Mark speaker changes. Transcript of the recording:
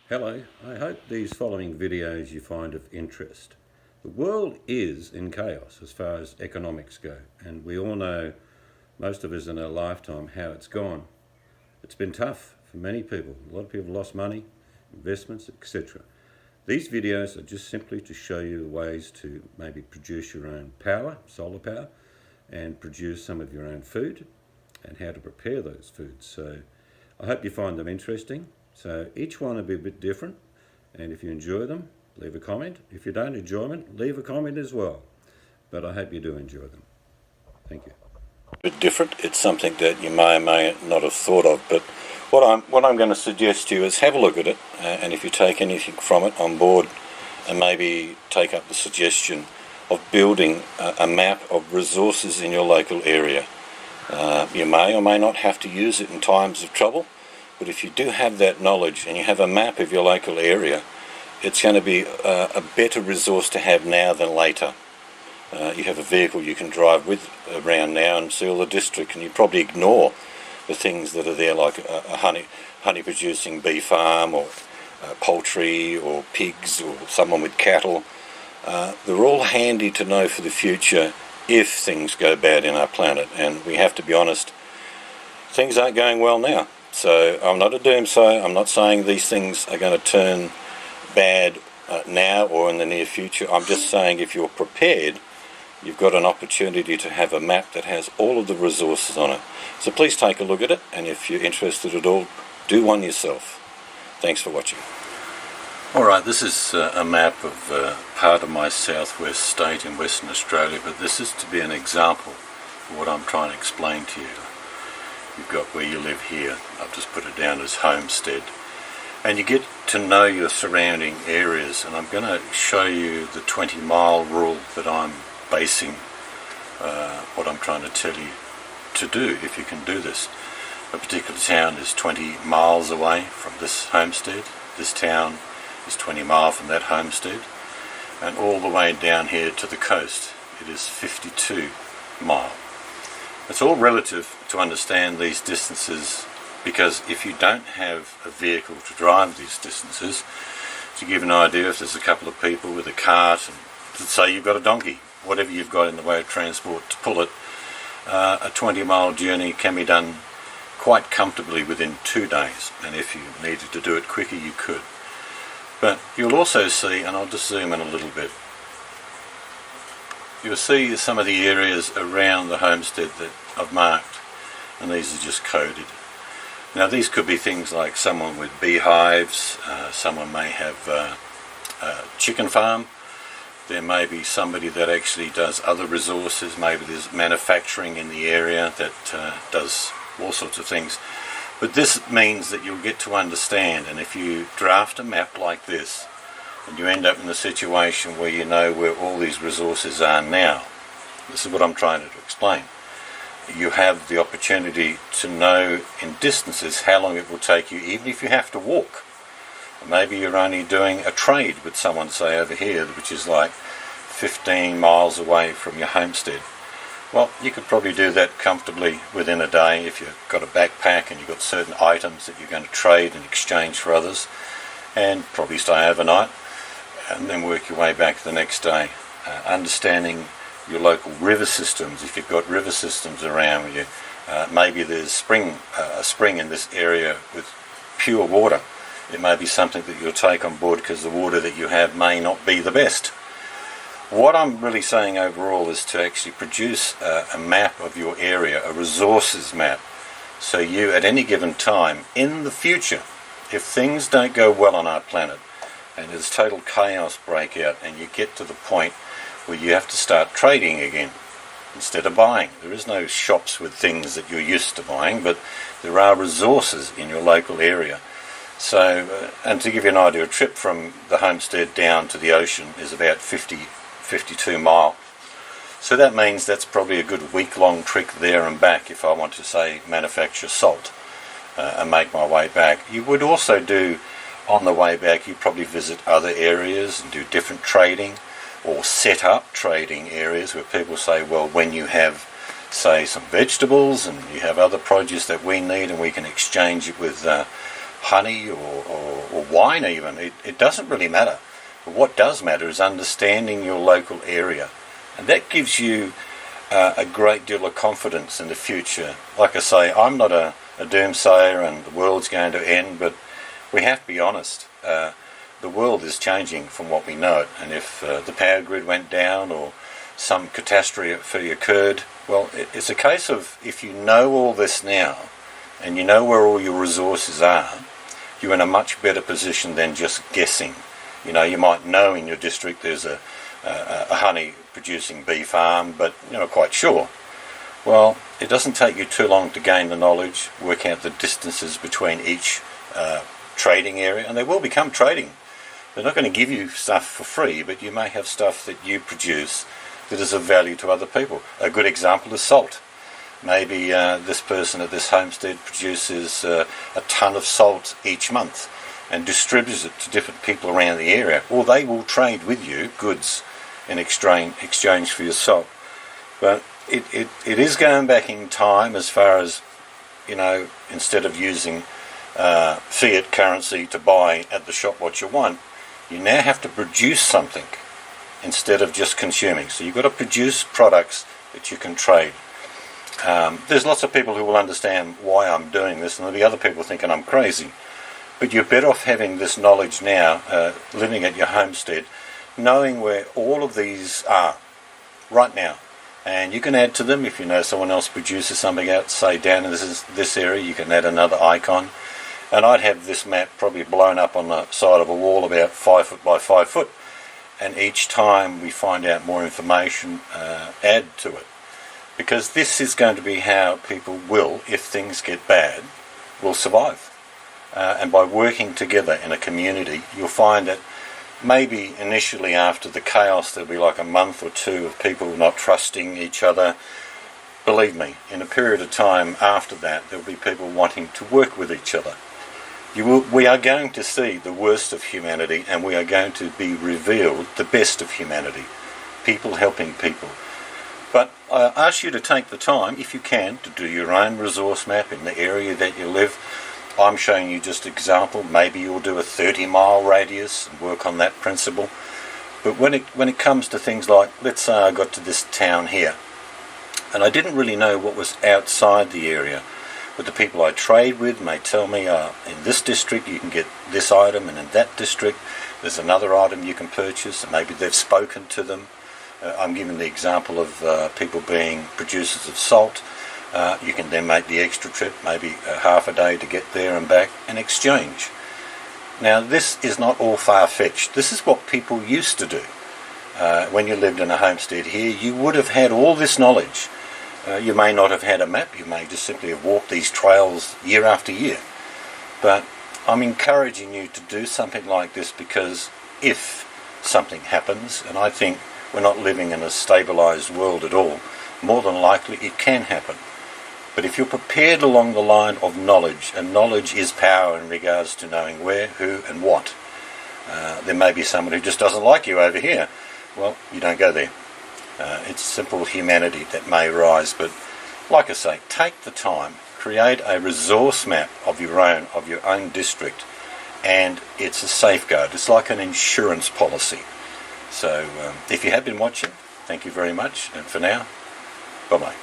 Speaker 1: Hello, I hope these following videos you find of interest. The world is in chaos as far as economics go, and we all know, most of us in our lifetime, how it's gone. It's been tough for many people. A lot of people lost money, investments, etc. These videos are just simply to show you the ways to maybe produce your own power, solar power, and produce some of your own food, and how to prepare those foods. So I hope you find them interesting. So each one will be a bit different, and if you enjoy them, leave a comment. If you don't enjoy them, leave a comment as well. But I hope you do enjoy them. Thank you.
Speaker 2: A bit different. It's something that you may or may not have thought of, but what I'm going to suggest to you is have a look at it, and if you take anything from it on board, and maybe take up the suggestion of building a map of resources in your local area. You may or may not have to use it in times of trouble, but if you do have that knowledge and you have a map of your local area, it's going to be a better resource to have now than later. You have a vehicle you can drive with around now and see all the district, and you probably ignore the things that are there, like a honey producing bee farm, or poultry, or pigs, or someone with cattle. They're all handy to know for the future if things go bad in our planet, and we have to be honest, things aren't going well now. So I'm not a doomsayer. I'm not saying these things are going to turn bad now or in the near future. I'm just saying if you're prepared, you've got an opportunity to have a map that has all of the resources on it. So please take a look at it, and if you're interested at all, do one yourself. Thanks for watching. Alright, this is a map of part of my southwest state in Western Australia, but this is to be an example of what I'm trying to explain to you. You've got where you live here. I've just put it down as homestead. And you get to know your surrounding areas, and I'm going to show you the 20-mile rule that I'm basing what I'm trying to tell you to do if you can do this. A particular town is 20 miles away from this homestead. This town is 20 miles from that homestead, and all the way down here to the coast it is 52 miles. It's all relative to understand these distances, because if you don't have a vehicle to drive these distances, to give an idea, if there's a couple of people with a cart, and let's say you've got a donkey, whatever you've got in the way of transport to pull it, a 20-mile journey can be done quite comfortably within 2 days, and if you needed to do it quicker you could. But you'll also see, and I'll just zoom in a little bit, you'll see some of the areas around the homestead that I've marked, and these are just coded. Now these could be things like someone with beehives, someone may have a chicken farm, there may be somebody that actually does other resources, maybe there's manufacturing in the area that does all sorts of things. But this means that you'll get to understand, and if you draft a map like this, and you end up in a situation where you know where all these resources are now, this is what I'm trying to explain. You have the opportunity to know in distances how long it will take you, even if you have to walk. Maybe you're only doing a trade with someone, say over here, which is like 15 miles away from your homestead. Well, you could probably do that comfortably within a day if you've got a backpack and you've got certain items that you're going to trade and exchange for others, and probably stay overnight and then work your way back the next day. Understanding your local river systems, if you've got river systems around you, maybe there's a spring in this area with pure water. It may be something that you'll take on board because the water that you have may not be the best. What I'm really saying overall is to actually produce a map of your area, a resources map, so you at any given time in the future, if things don't go well on our planet and there's total chaos breakout and you get to the point where you have to start trading again instead of buying. There is no shops with things that you're used to buying, but there are resources in your local area. So, and to give you an idea, a trip from the homestead down to the ocean is about 52 miles. So that means that's probably a good week-long trek there and back if I want to, say, manufacture salt and make my way back. You would also do, on the way back, you probably visit other areas and do different trading, or set up trading areas where people say, well, when you have, say, some vegetables and you have other produce that we need and we can exchange it with honey or wine even. It doesn't really matter. But what does matter is understanding your local area. And that gives you a great deal of confidence in the future. Like I say, I'm not a doomsayer and the world's going to end, but we have to be honest. The world is changing from what we know it. And if the power grid went down or some catastrophe occurred, well, it's a case of if you know all this now and you know where all your resources are, you're in a much better position than just guessing. You know, you might know in your district there's a honey producing bee farm, but you're not quite sure. Well, it doesn't take you too long to gain the knowledge, work out the distances between each trading area, and they will become trading. They're not going to give you stuff for free, but you may have stuff that you produce that is of value to other people. A good example is salt. Maybe this person at this homestead produces a ton of salt each month and distributes it to different people around the area, or they will trade with you goods in exchange for your salt. But it is going back in time as far as, you know, instead of using fiat currency to buy at the shop what you want, you now have to produce something instead of just consuming. So you've got to produce products that you can trade. There's lots of people who will understand why I'm doing this, and there'll be other people thinking I'm crazy. But you're better off having this knowledge now, living at your homestead, knowing where all of these are right now. And you can add to them if you know someone else produces something out, say down in this area, you can add another icon. And I'd have this map probably blown up on the side of a wall about 5 foot by 5 foot. And each time we find out more information, add to it. Because this is going to be how people will, if things get bad, will survive. And by working together in a community, you'll find that maybe initially after the chaos there'll be like a month or two of people not trusting each other. Believe me, in a period of time after that, there'll be people wanting to work with each other. We are going to see the worst of humanity, and we are going to be revealed the best of humanity. People helping people. But I ask you to take the time, if you can, to do your own resource map in the area that you live. I'm showing you just an example. Maybe you'll do a 30-mile radius and work on that principle. But when it comes to things like, let's say I got to this town here, and I didn't really know what was outside the area, but the people I trade with may tell me, in this district you can get this item, and in that district there's another item you can purchase, and maybe they've spoken to them. I'm giving the example of people being producers of salt. You can then make the extra trip, maybe half a day to get there and back, and exchange. Now, this is not all far-fetched. This is what people used to do. When you lived in a homestead here, you would have had all this knowledge. You may not have had a map. You may just simply have walked these trails year after year. But I'm encouraging you to do something like this because if something happens, and I think we're not living in a stabilised world at all, more than likely it can happen. But if you're prepared along the line of knowledge, and knowledge is power in regards to knowing where, who and what, there may be someone who just doesn't like you over here. Well, you don't go there. It's simple humanity that may rise, but like I say, take the time, create a resource map of your own district, and it's a safeguard. It's like an insurance policy. So if you have been watching, thank you very much, and for now, bye-bye.